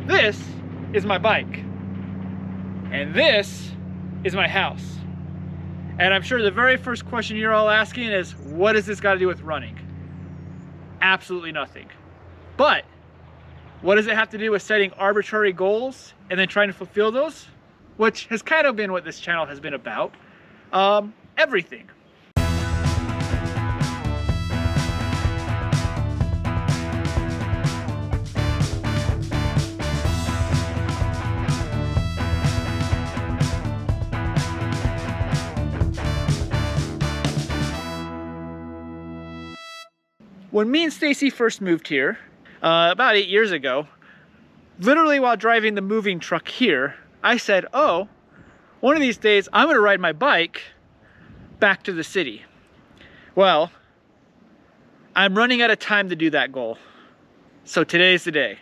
This is my bike. And this is my house. And I'm sure the very first question you're all asking is, what does this got to do with running? Absolutely nothing. But what does it have to do with setting arbitrary goals and then trying to fulfill those? Which has kind of been what this channel has been about. Everything. When me and Stacy first moved here, about 8 years ago, literally while driving the moving truck here, I said, oh, one of these days I'm gonna ride my bike back to the city. Well, I'm running out of time to do that goal. So today's the day.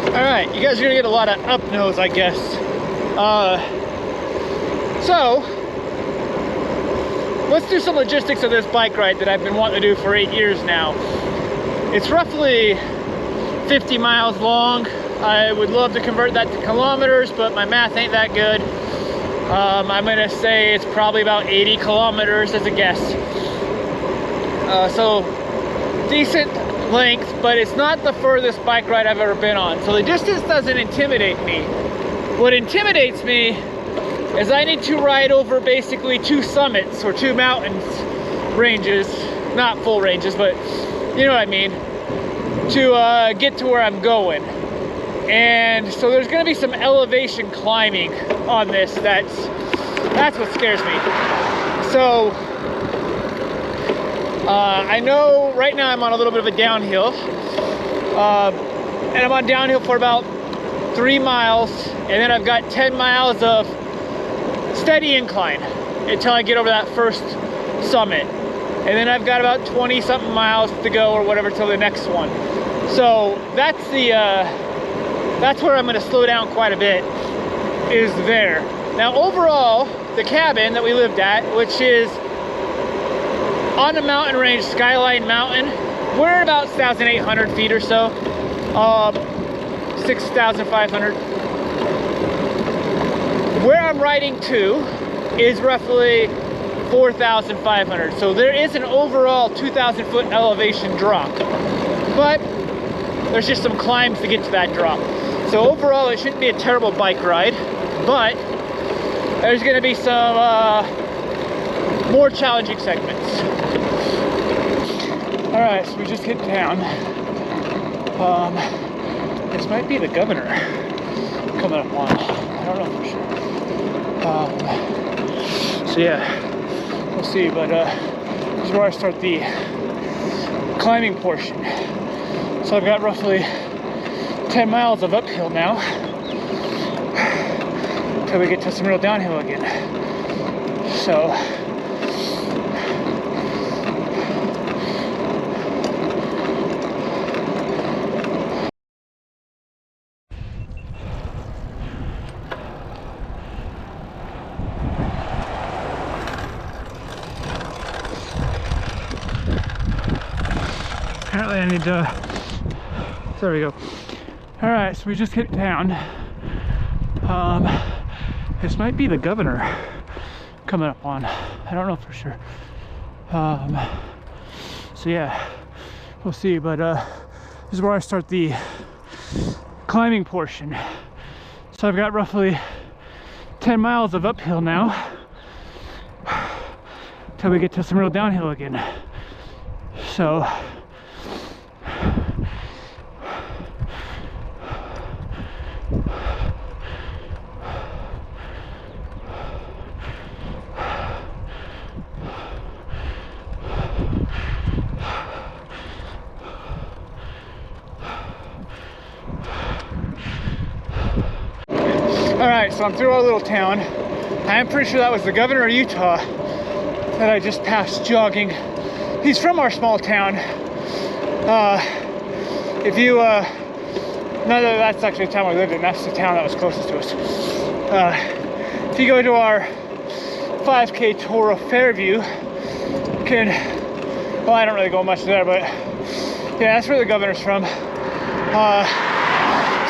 Alright, you guys are gonna get a lot of up nose, I guess. So let's do some logistics of this bike ride that I've been wanting to do for 8 years now. It's roughly 50 miles long. I would love to convert that to kilometers, but my math ain't that good. I'm gonna say it's probably about 80 kilometers as a guess. So decent length, but it's not the furthest bike ride I've ever been on. So the distance doesn't intimidate me. What intimidates me is I need to ride over basically 2 summits or 2 mountains ranges, not full ranges, but you know what I mean, to get to where I'm going. And so there's going to be some elevation climbing on this. That's what scares me. So I know right now I'm on a little bit of a downhill, and I'm on downhill for about 3 miles, and then I've got 10 miles of steady incline until I get over that first summit, and then I've got about 20 something miles to go or whatever till the next one. So that's where I'm going to slow down quite a bit, is there. Now overall, the cabin that we lived at, which is on the mountain range, Skyline Mountain, we're at about 6,800 feet or so, 6,500. Where I'm riding to is roughly 4,500. So there is an overall 2,000 foot elevation drop, but there's just some climbs to get to that drop. So overall, it shouldn't be a terrible bike ride, but there's gonna be some more challenging segments. All right, so we just hit town. This might be the governor coming up on. I don't know for sure. So yeah, we'll see. But this is where I start the climbing portion. So I've got roughly 10 miles of uphill now until we get to some real downhill again. So apparently I need to, there we go. All right, so we just hit town. This might be the governor coming up on. I don't know for sure. So yeah, we'll see. But this is where I start the climbing portion. So I've got roughly 10 miles of uphill now till we get to some real downhill again. So Alright, so I'm through our little town. I'm pretty sure that was the governor of Utah that I just passed jogging he's from our small town. If you, no, that's actually the town we lived in. That's the town that was closest to us. If you go to our 5K tour of Fairview, well, I don't really go much there, but yeah, that's where the governor's from.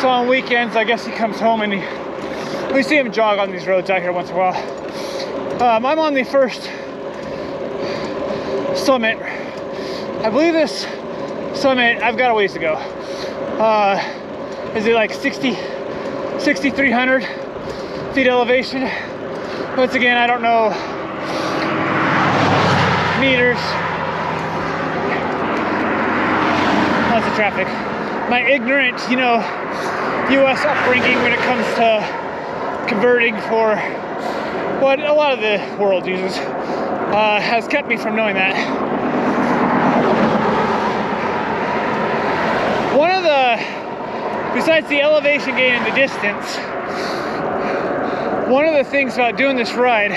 So on weekends, I guess he comes home and we see him jog on these roads out here once in a while. I'm on the first summit. I believe this summit, I've got a ways to go. Is it like 6,300 feet elevation? Once again, I don't know meters. Lots of traffic. My ignorant, US upbringing when it comes to converting for what a lot of the world uses has kept me from knowing that. One of the, besides the elevation gain in the distance, one of the things about doing this ride,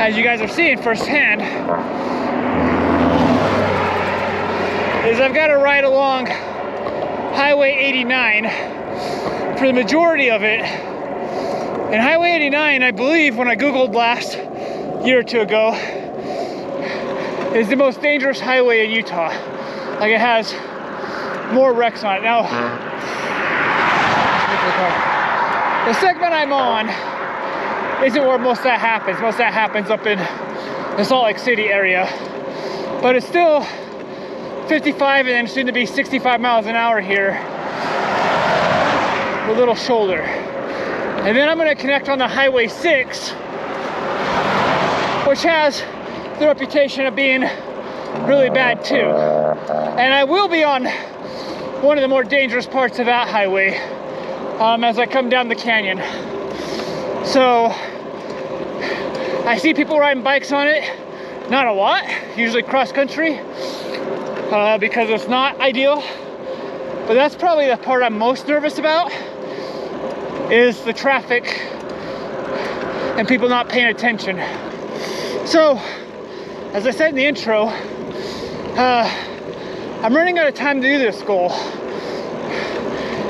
as you guys are seeing firsthand, is I've got to ride along Highway 89 for the majority of it. And Highway 89, I believe, when I Googled last year or two ago, is the most dangerous highway in Utah. Like, it has more wrecks on it. Now, the segment I'm on isn't where most of that happens. Most of that happens up in the Salt Lake City area. But it's still 55 and then soon to be 65 miles an hour here with a little shoulder. And then I'm going to connect on the Highway 6, which has the reputation of being really bad too. And I will be on one of the more dangerous parts of that highway as I come down the canyon. So I see people riding bikes on it, not a lot, usually cross country, because it's not ideal. But that's probably the part I'm most nervous about, is the traffic and people not paying attention. So, as I said in the intro, I'm running out of time to do this goal.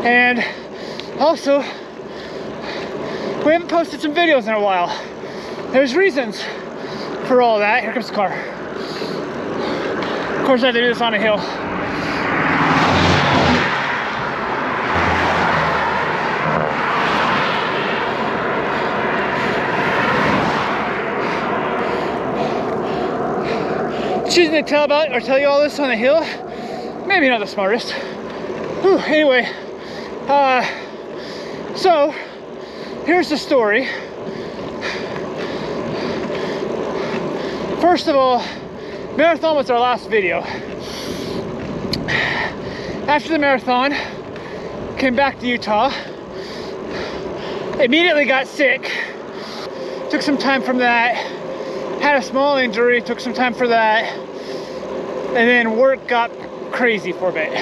And also, we haven't posted some videos in a while. There's reasons for all that. Here comes the car. Of course, I have to do this on a hill. Choosing to tell you all this on the hill, maybe not the smartest. Whew, anyway, so here's the story. First of all, marathon was our last video. After the marathon, came back to Utah, immediately got sick, took some time from that, had a small injury, took some time for that, and then work got crazy for a bit.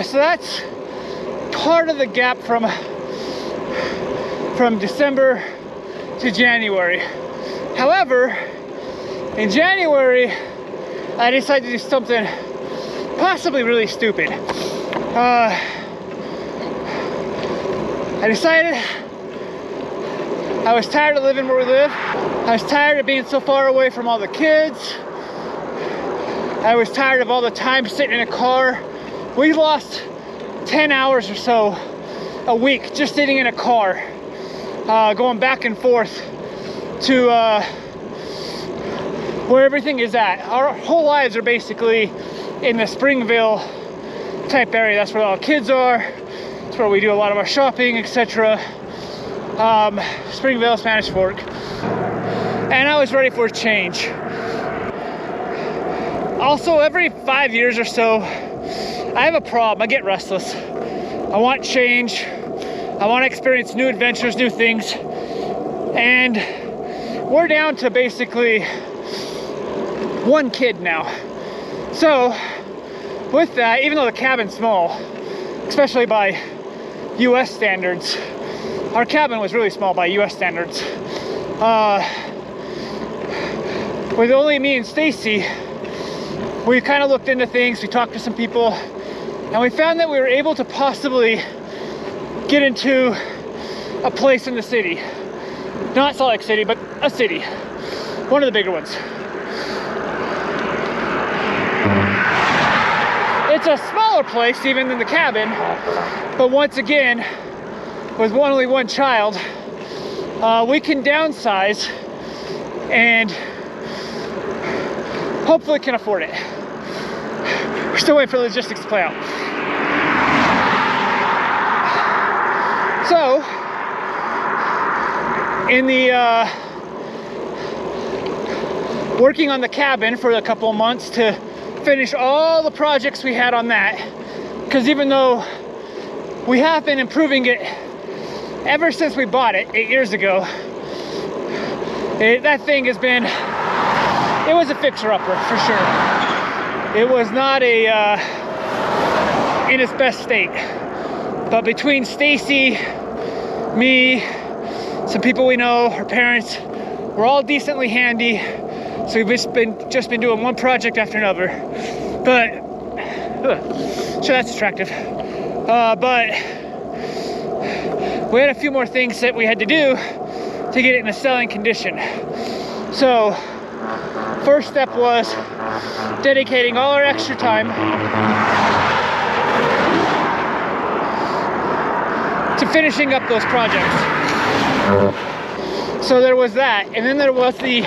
So that's part of the gap from December to January. However, in January, I decided to do something possibly really stupid. I decided I was tired of living where we live. I was tired of being so far away from all the kids. I was tired of all the time sitting in a car. We lost 10 hours or so a week just sitting in a car, going back and forth to where everything is at. Our whole lives are basically in the Springville type area. That's where all the kids are. That's where we do a lot of our shopping, etc. Springville, Spanish Fork. And I was ready for a change. Also, every 5 years or so, I have a problem. I get restless. I want change. I want to experience new adventures, new things. And we're down to basically one kid now. So with that, even though the cabin's small, especially by US standards, our cabin was really small by US standards. with only me and Stacy, we kind of looked into things, we talked to some people, and we found that we were able to possibly get into a place in the city. Not Salt Lake City, but a city. One of the bigger ones. It's a smaller place even than the cabin, but once again, with only one child, we can downsize and hopefully can afford it. We're still waiting for the logistics to play out. So, in the working on the cabin for a couple of months to finish all the projects we had on that, because even though we have been improving it ever since we bought it 8 years ago, that thing has been, it was a fixer-upper for sure. It was not in its best state, but between Stacy, me, some people we know, our parents, we're all decently handy. So we've just been doing one project after another, but sure, that's attractive. But we had a few more things that we had to do to get it in a selling condition. So first step was dedicating all our extra time to finishing up those projects. So there was that, and then there was the,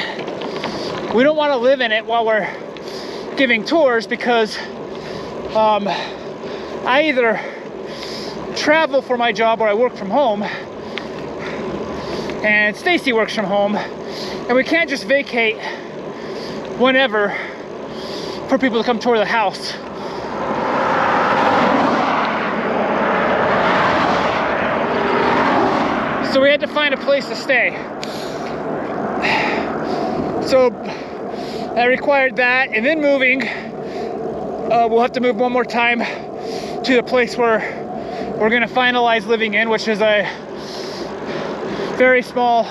we don't want to live in it while we're giving tours, because I either travel for my job or I work from home, and Stacy works from home, and we can't just vacate whenever for people to come tour the house. So we had to find a place to stay. So that required that, and then moving. We'll have to move one more time to the place where we're gonna finalize living in, which is a very small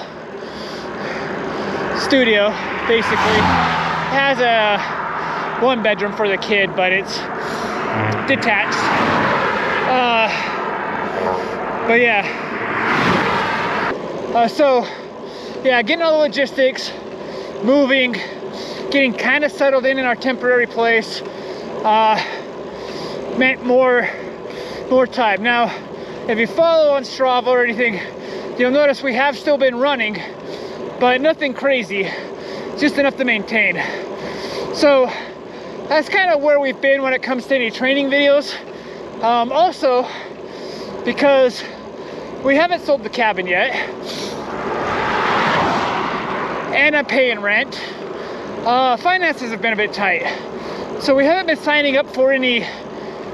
studio, basically. It has a 1 bedroom for the kid, but it's detached. But yeah. So yeah, getting all the logistics, moving, getting kind of settled in our temporary place, meant more time. Now, if you follow on Strava or anything, you'll notice we have still been running, but nothing crazy, just enough to maintain. So that's kind of where we've been when it comes to any training videos. Also, because we haven't sold the cabin yet, and I'm paying rent, finances have been a bit tight. So we haven't been signing up for any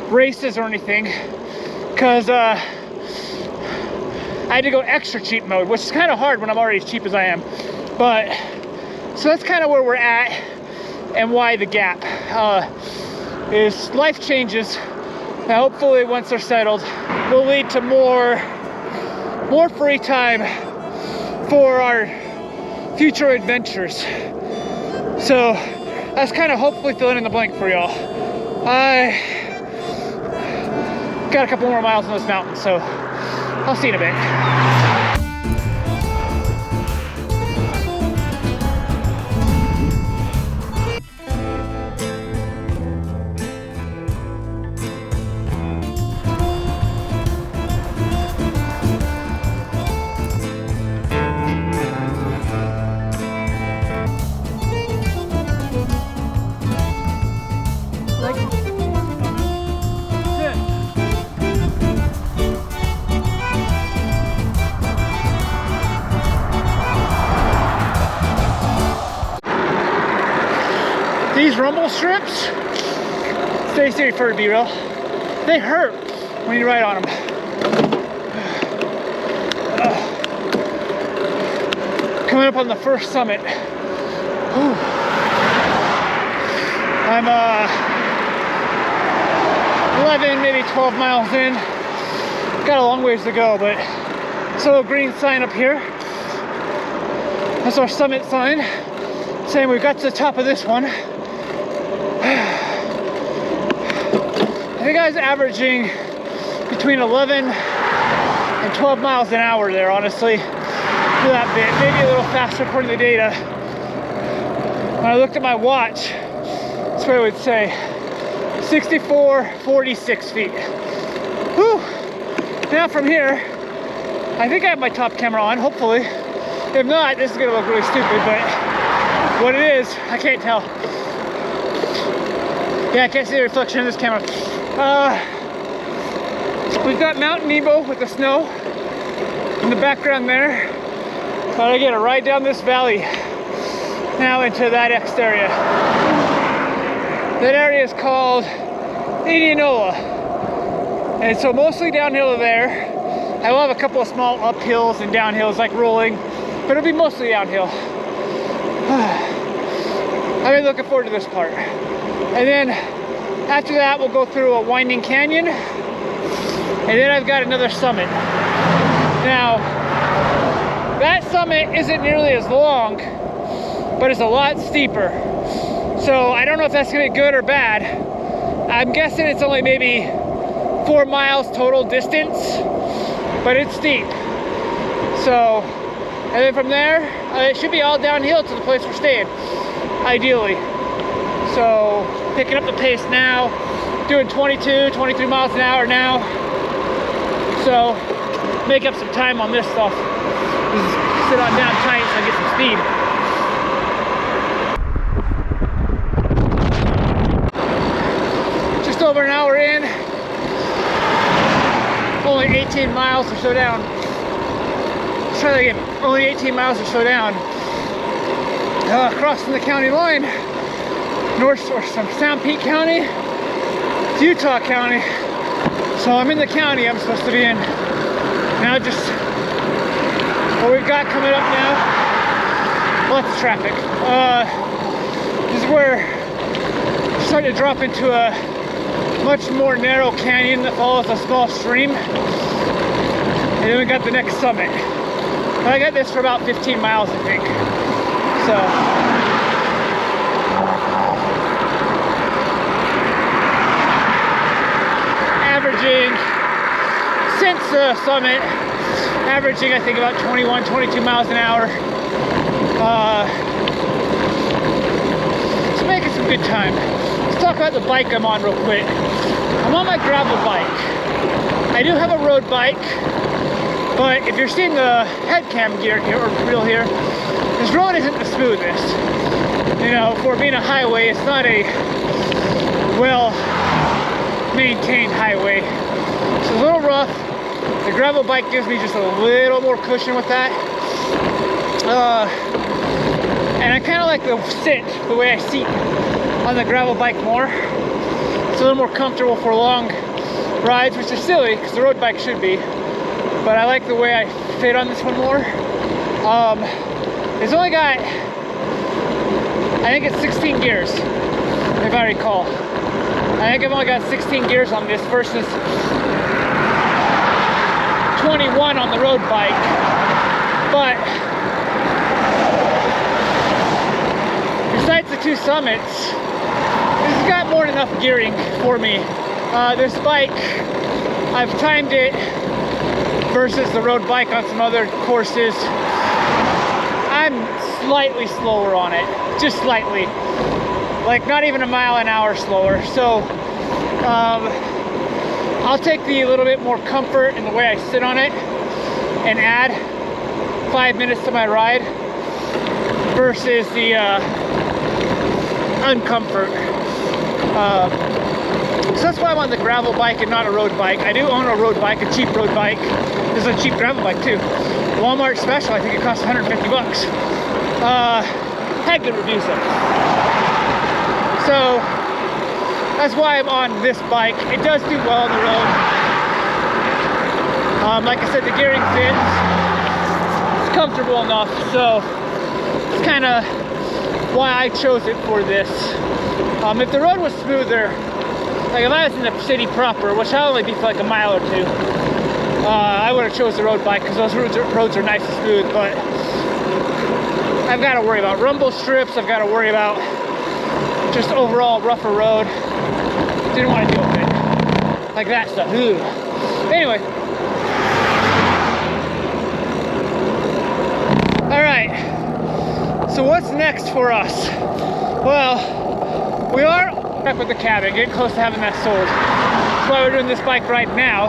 races or anything, because I had to go extra cheap mode, which is kind of hard when I'm already as cheap as I am. But so that's kind of where we're at, and why the gap is life changes. And hopefully once they're settled, will lead to more free time for our future adventures. So that's kind of hopefully filling in the blank for y'all. I got a couple more miles on this mountain, so I'll see you in a bit. These rumble strips, Stacy for B-roll, they hurt when you ride on them. Coming up on the first summit. Ooh. I'm 11, maybe 12 miles in. Got a long ways to go, but this little green sign up here, that's our summit sign. Saying we got to the top of this one. I think I was averaging between 11 and 12 miles an hour there, honestly, for that bit. Maybe a little faster according to the data. When I looked at my watch, that's what I would say. 64.46 feet. Whew. Now from here, I think I have my top camera on, hopefully. If not, this is gonna look really stupid, but what it is, I can't tell. Yeah, I can't see the reflection of this camera. We've got Mount Nebo with the snow in the background there. But I get a ride down this valley now into that X area. That area is called Indianola. And so mostly downhill there. I will have a couple of small uphills and downhills like rolling, but it'll be mostly downhill. I've been looking forward to this part. And then after that, we'll go through a winding canyon. And then I've got another summit. Now, that summit isn't nearly as long, but it's a lot steeper. So I don't know if that's gonna be good or bad. I'm guessing it's only maybe 4 miles total distance, but it's steep. So, and then from there, it should be all downhill to the place we're staying, ideally. So, picking up the pace now, doing 22, 23 miles an hour now. So, make up some time on this stuff. Just sit on down tight so I get some speed. Just over an hour in, only 18 miles or so down. Let's try that again. Only 18 miles or so down. Crossing the county line, north or from Sound Peak County to Utah County. So I'm in the county I'm supposed to be in. Now just what we've got coming up now. Lots of traffic. This is where we're starting to drop into a much more narrow canyon that follows a small stream. And then we got the next summit. I got this for about 15 miles, I think. So averaging since the summit, averaging I think about 21, 22 miles an hour. It's making some good time. Let's talk about the bike I'm on real quick. I'm on my gravel bike. I do have a road bike, but if you're seeing the head cam gear here, or reel here, this road isn't the smoothest. You know, for being a highway, it's not a well-maintained highway. It's a little rough. The gravel bike gives me just a little more cushion with that. And I kind of like the way I seat on the gravel bike more. It's a little more comfortable for long rides, which is silly because the road bike should be. But I like the way I fit on this one more. It's only got, I think it's 16 gears, if I recall. I think I've only got 16 gears on this versus 21 on the road bike. But besides the two summits, this has got more than enough gearing for me. This bike, I've timed it versus the road bike on some other courses. I'm slightly slower on it, just slightly, like not even a mile an hour slower. So I'll take the little bit more comfort in the way I sit on it and add 5 minutes to my ride versus the uncomfort. So that's why I'm on the gravel bike and not a road bike. I do own a road bike, a cheap road bike. This is a cheap gravel bike too. Walmart special, I think it costs 150 bucks. Had good reviews though. So that's why I'm on this bike. It does do well on the road. Like I said, the gearing fits. It's comfortable enough, so it's kind of why I chose it for this. If the road was smoother, like if I was in the city proper, which I'll only be for like a mile or two, I would have chose the road bike because those roads are nice and smooth. But I've got to worry about rumble strips. I've got to worry about just overall rougher road. Didn't want to deal with it. Like that stuff. Ugh. Anyway. All right. So what's next for us? Well, we are back with the cabin, getting close to having that sold. That's why we're doing this bike ride now,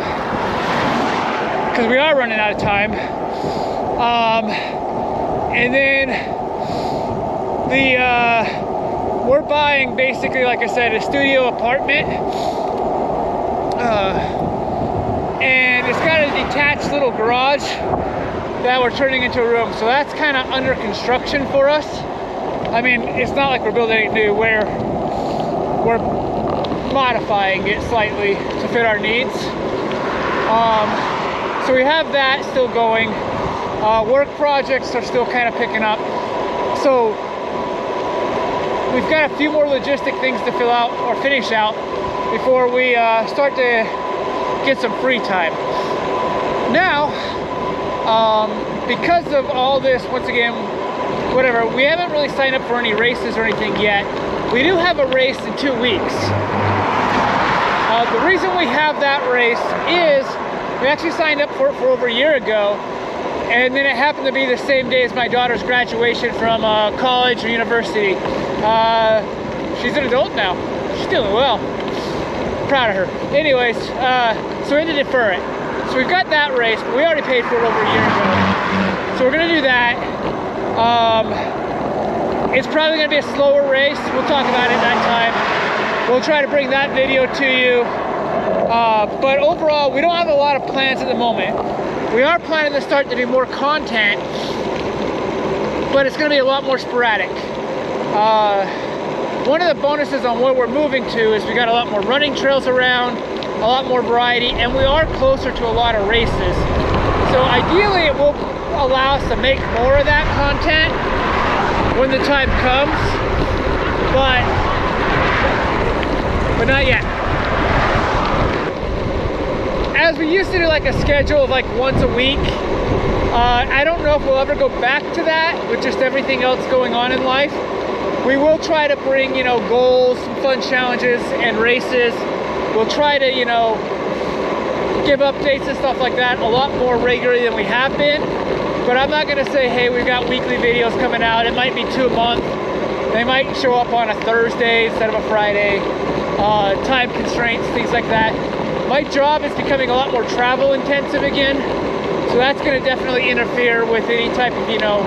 because we are running out of time. And then we're buying, basically, like I said, a studio apartment. And it's got a detached little garage that we're turning into a room. So that's kind of under construction for us. I mean, it's not like we're building anything new. We're modifying it slightly to fit our needs. So we have that still going. Work projects are still kind of picking up. So we've got a few more logistic things to fill out or finish out before we start to get some free time. Now, because of all this, once again, whatever, we haven't really signed up for any races or anything yet. We do have a race in 2 weeks. The reason we have that race is we actually signed up for it for over a year ago, and then it happened to be the same day as my daughter's graduation from college or university. She's an adult now. She's doing well. Proud of her. Anyways, so we had to defer it. So we've got that race, but we already paid for it over a year ago. So we're gonna do that. It's probably gonna be a slower race. We'll talk about it that time. We'll try to bring that video to you. But overall, we don't have a lot of plans at the moment. We are planning to start to do more content, but it's gonna be a lot more sporadic. One of the bonuses on what we're moving to is we got a lot more running trails around, a lot more variety, and we are closer to a lot of races. So ideally it will allow us to make more of that content when the time comes, but not yet. As we used to do like a schedule of like once a week, I don't know if we'll ever go back to that with just everything else going on in life. We will try to bring, you know, goals, fun challenges, and races. We'll try to, you know, give updates and stuff like that a lot more regularly than we have been. But I'm not gonna say, hey, we've got weekly videos coming out. It might be 2 a month. They might show up on a Thursday instead of a Friday. Time constraints, things like that. My job is becoming a lot more travel intensive again. So that's gonna definitely interfere with any type of, you know,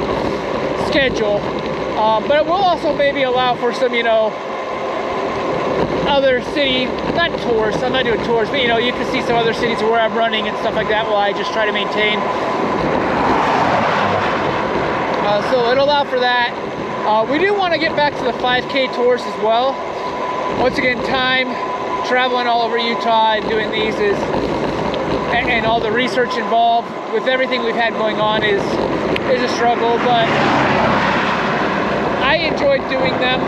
schedule. But it will also maybe allow for some, you know, other city, not tours, I'm not doing tours, but you know, you can see some other cities where I'm running and stuff like that while I just try to maintain. So it'll allow for that. We do want to get back to the 5K tours as well. Once again, time, traveling all over Utah and doing these is, and all the research involved with everything we've had going on is a struggle, but I enjoyed doing them.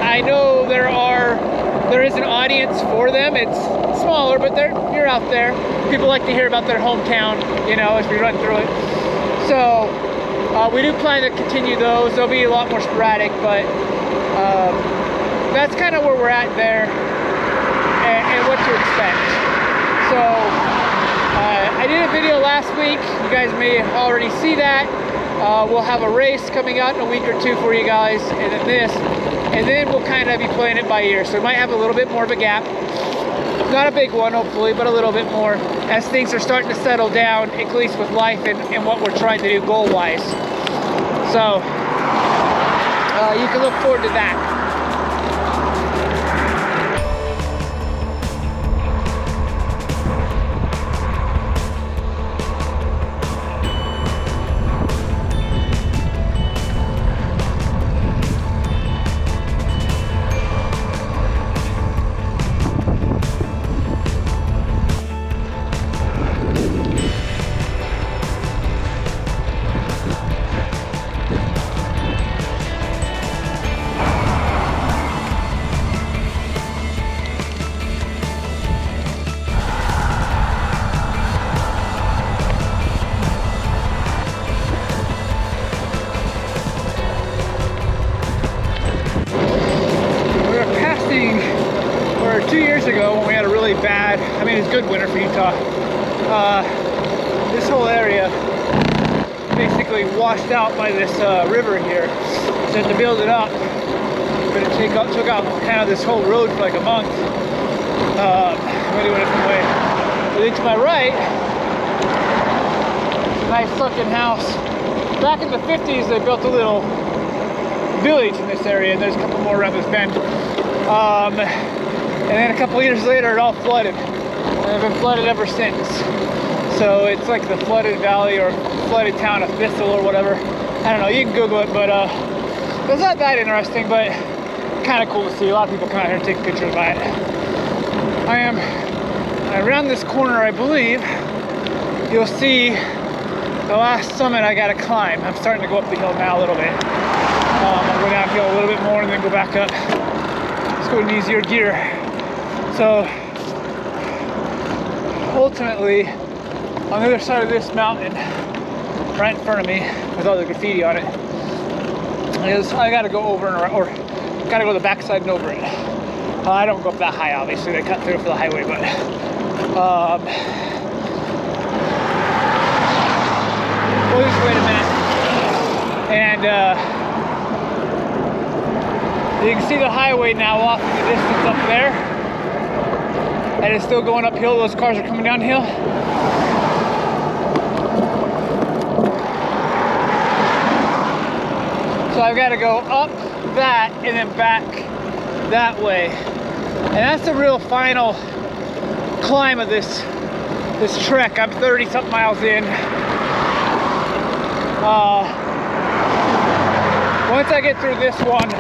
I know there is an audience for them. It's smaller, but you're out there. People like to hear about their hometown, you know, as we run through it. So we do plan to continue those. They'll be a lot more sporadic, but that's kind of where we're at there and what to expect. So I did a video last week. You guys may already see that. We'll have a race coming out in a week or two for you guys, and then this, and then we'll kind of be playing it by ear. So we might have a little bit more of a gap. Not a big one, hopefully, but a little bit more as things are starting to settle down, at least with life and what we're trying to do goal-wise. So you can look forward to that. 2 years ago when we had a really bad, I mean, it's good winter for Utah. This whole area basically washed out by this river here. So to build it up, but it took out kind of this whole road for like a month. I'm gonna go a different way. But then to my right, nice looking house. Back in the 50s, they built a little village in this area, and there's a couple more around this bend. And then a couple years later, it all flooded. And it's been flooded ever since. So it's like the flooded valley or flooded town of Thistle or whatever. I don't know, you can Google it, but it's not that interesting, but kind of cool to see. A lot of people come out here and take pictures by it. I am around this corner, I believe. You'll see the last summit I gotta climb. I'm starting to go up the hill now a little bit. I'll go downhill a little bit more and then go back up. Let's go in easier gear. So ultimately, on the other side of this mountain, right in front of me, with all the graffiti on it, is I gotta go over and around, or gotta go the backside and over it. I don't go up that high, obviously. They cut through for the highway, but we'll just wait a minute. And you can see the highway now off in the distance up there. And it's still going uphill. Those cars are coming downhill. So I've got to go up that and then back that way. And that's the real final climb of this trek. I'm 30-something miles in. Once I get through this one,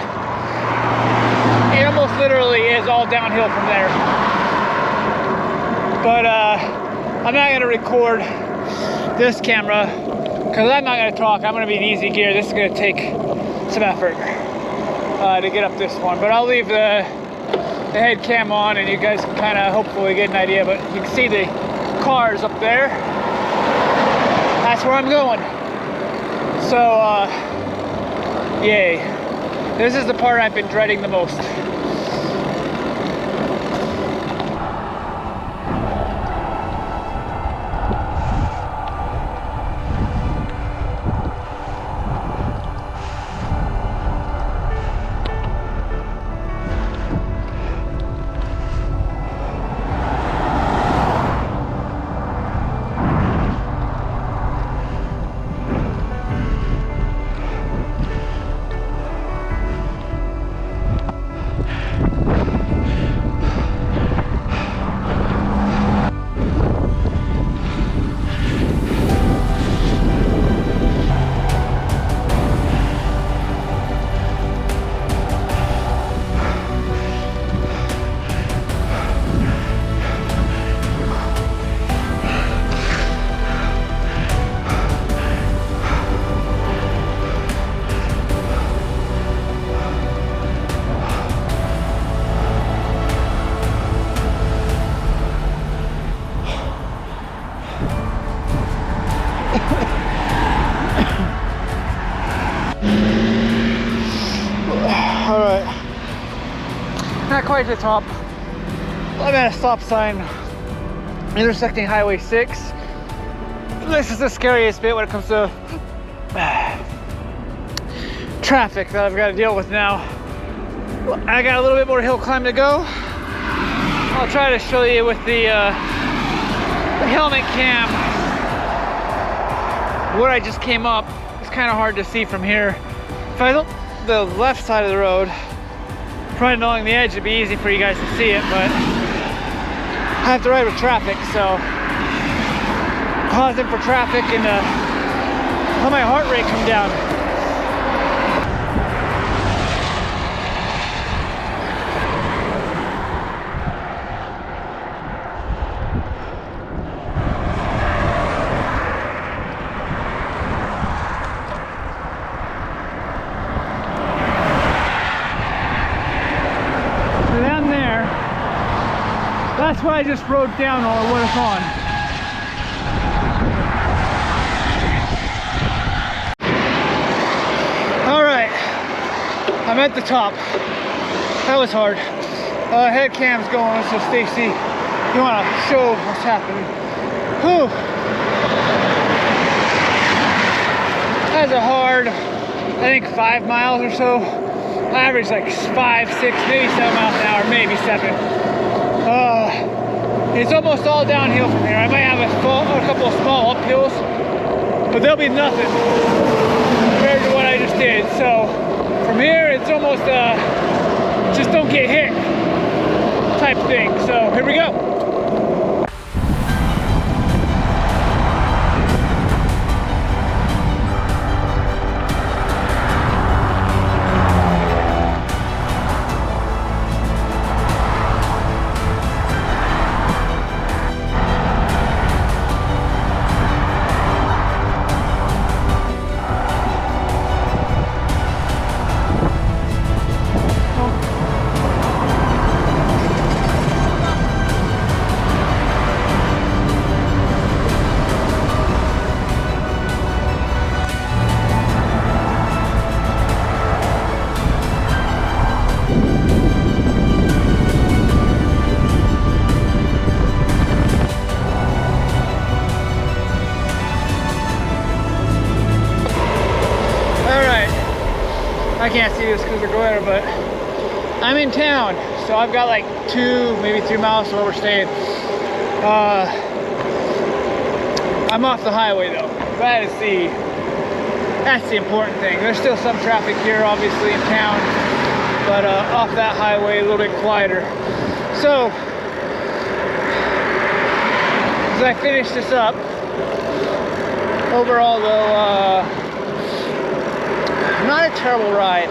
it almost literally is all downhill from there. But I'm not gonna record this camera because I'm not gonna talk. I'm gonna be in easy gear. This is gonna take some effort to get up this one. But I'll leave the head cam on and you guys can kind of hopefully get an idea. But you can see the cars up there. That's where I'm going. So, yay. This is the part I've been dreading the most. Alright, not quite to the top. I'm at a stop sign intersecting Highway 6. This is the scariest bit when it comes to traffic that I've got to deal with now. I got a little bit more hill climb to go. I'll try to show you with the helmet cam where I just came up. It's kind of hard to see from here. If I look the left side of the road, right along the edge, it'd be easy for you guys to see it, but I have to ride with traffic, so pausing for traffic and let my heart rate come down. That's what I just wrote down or what it's on. All right, I'm at the top. That was hard. Head cam's going, so Stacy, you want to show what's happening. Whew. That's a hard, I think 5 miles or so. I average like 5, 6, maybe 7 miles an hour, maybe 7. It's almost all downhill from here. I might have a couple of small uphills, but they'll be nothing compared to what I just did. So from here, it's almost just don't get hit type thing. So here we go. I can't see this because of the glare, but I'm in town, so I've got like 2, maybe 3 miles to where we're staying. I'm off the highway though. That's the important thing. There's still some traffic here, obviously, in town, but off that highway, a little bit quieter. So, as I finish this up, overall though, not a terrible ride.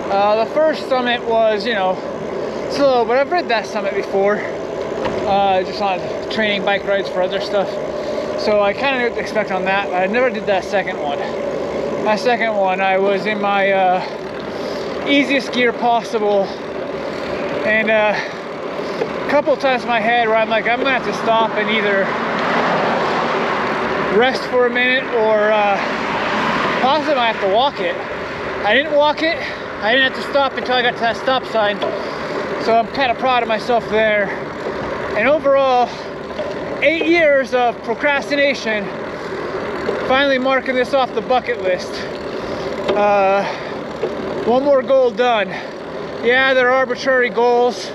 The first summit was, you know, slow, but I've rid that summit before, just on training bike rides for other stuff. So I kind of knew what to expect on that. I never did that second one. That second one, I was in my easiest gear possible, and a couple of times in my head where I'm like, I'm gonna have to stop and either rest for a minute or possibly I have to walk it. I didn't walk it. I didn't have to stop until I got to that stop sign. So I'm kind of proud of myself there. And overall, 8 years of procrastination, finally marking this off the bucket list. One more goal done. Yeah, they're arbitrary goals,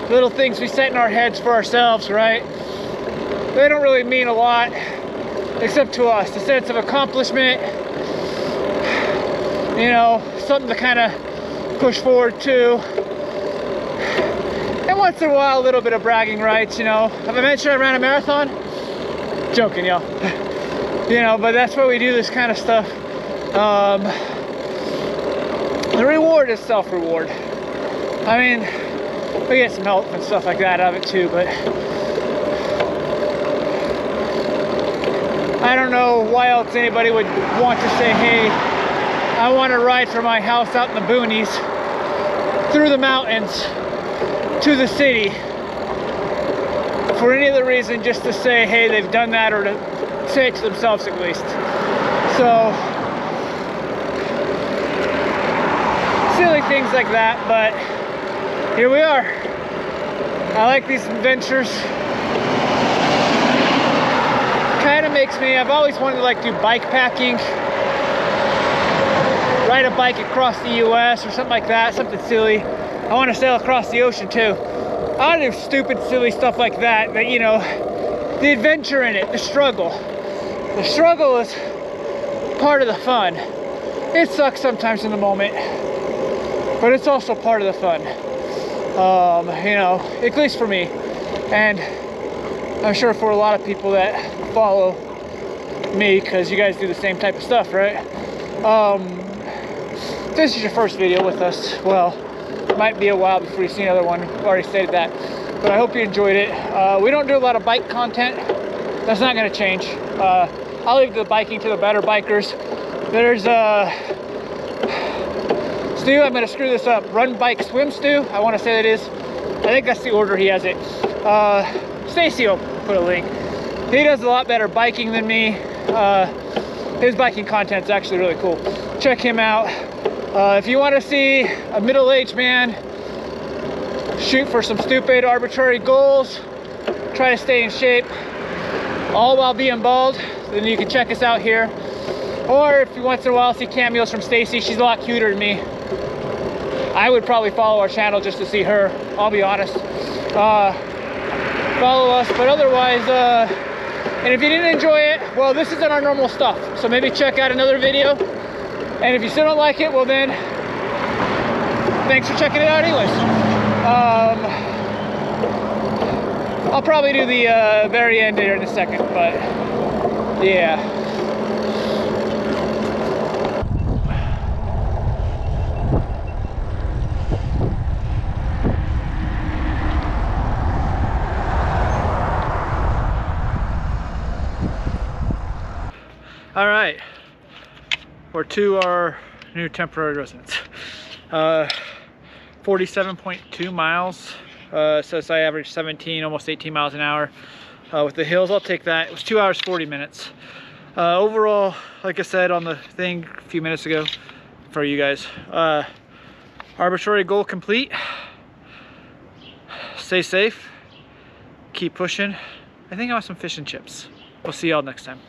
little things we set in our heads for ourselves, right? They don't really mean a lot, except to us. The sense of accomplishment, you know, something to kind of push forward to. And once in a while, a little bit of bragging rights, you know. Have I mentioned I ran a marathon? Joking, y'all. You know, but that's why we do this kind of stuff. The reward is self-reward. I mean, we get some help and stuff like that out of it too, but I don't know why else anybody would want to say, hey, I want to ride from my house out in the boonies, through the mountains, to the city, for any other reason, just to say, hey, they've done that, or to say it to themselves at least. So, silly things like that, but here we are. I like these adventures. Kind of makes me, I've always wanted to like do bike packing, ride a bike across the US or something like that, something silly. I want to sail across the ocean too. I want to do stupid, silly stuff like that, that, you know, the adventure in it, the struggle. The struggle is part of the fun. It sucks sometimes in the moment, but it's also part of the fun. You know, at least for me. And I'm sure for a lot of people that follow me, because you guys do the same type of stuff, right? This is your first video with us. Well, it might be a while before you see another one. I've already stated that. But I hope you enjoyed it. We don't do a lot of bike content. That's not going to change. I'll leave the biking to the better bikers. There's Stu, I'm going to screw this up. Run, Bike, Swim Stu. I want to say that is. I think that's the order he has it. Stacy will put a link. He does a lot better biking than me. His biking content's actually really cool. Check him out. If you want to see a middle-aged man shoot for some stupid arbitrary goals, try to stay in shape, all while being bald. Then you can check us out here. Or if you once in a while see cameos from Stacy, she's a lot cuter than me. I would probably follow our channel just to see her, I'll be honest. Follow us, but otherwise, and if you didn't enjoy it, well, this isn't our normal stuff. So maybe check out another video. And if you still don't like it, well then, thanks for checking it out anyways. I'll probably do the very end here in a second, but yeah. All right, we're to our new temporary residence. 47.2 miles. Says I averaged 17, almost 18 miles an hour. With the hills, I'll take that. It was 2 hours, 40 minutes. Overall, like I said on the thing a few minutes ago for you guys, arbitrary goal complete. Stay safe, keep pushing. I think I want some fish and chips. We'll see y'all next time.